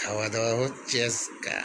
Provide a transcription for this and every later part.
খাওয়া দাওয়া হচ্ছে আজকা।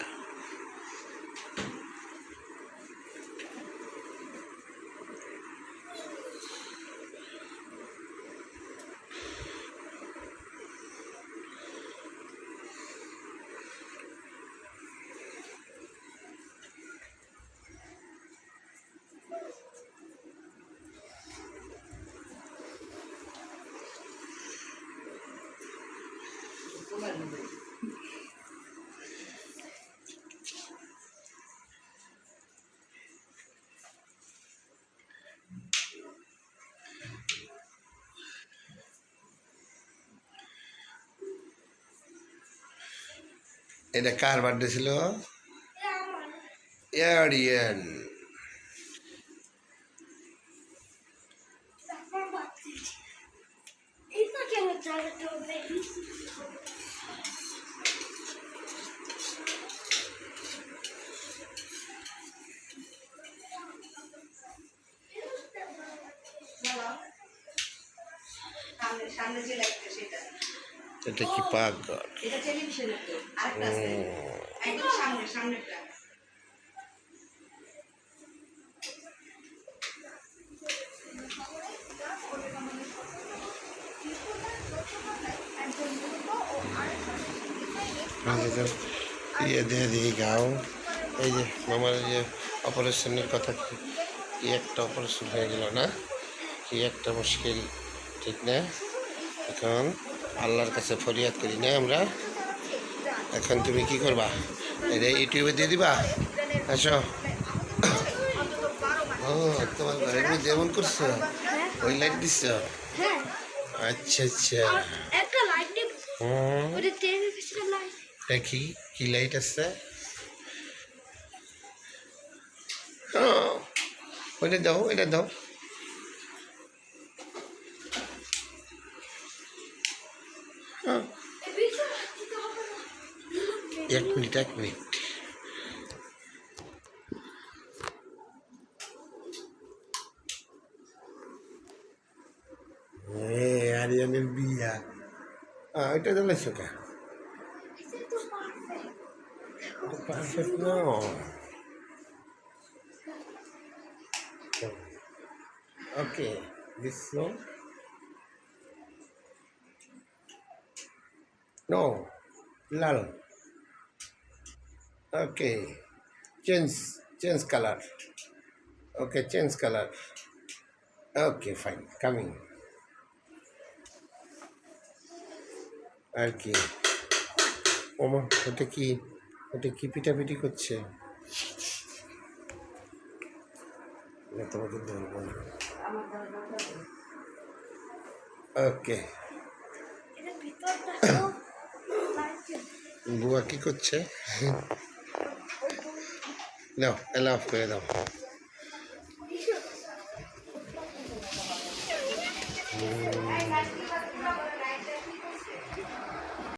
এটা কার বার্থডে ছিল? এরিয়ান। এটা কি পাগল? এটা টেলিভিশনের তো আরেকটা আছে একদম সামনেটা। ইয়ে দিয়ে দিয়ে গাও। এই যে মামার যে অপারেশনের কথা, কি একটা অপারেশন হয়ে গেল না, কি একটা মুশকিল, ঠিক না? এখন আল্লাহর কাছে ফরিয়াদ করি না আমরা। এখন তুমি কি করবা? এটা ইউটিউবে দিয়ে দিবা? আসো। ও তোমার ঘরের মধ্যে যেমন করছো ওই লাইট দিচ্ছ? আচ্ছা আচ্ছা। দেখি কি লাইট আছে। ওইটা দাও, এটা দাও। এক মিনিট। আরিয়ানের বিয়া ওইটা জ্বালাইছো কে? পারফেক্ট না। Okay, this one. No, লাল। Okay, change colour. Okay, change colour. Okay, fine, coming. আর কি ওমা, ওটা কি পিটাপিটি করছে? তোমাকে বলবো না। ওকে, বুয়া কি করছে? নাও, এলা অফ করে দাও।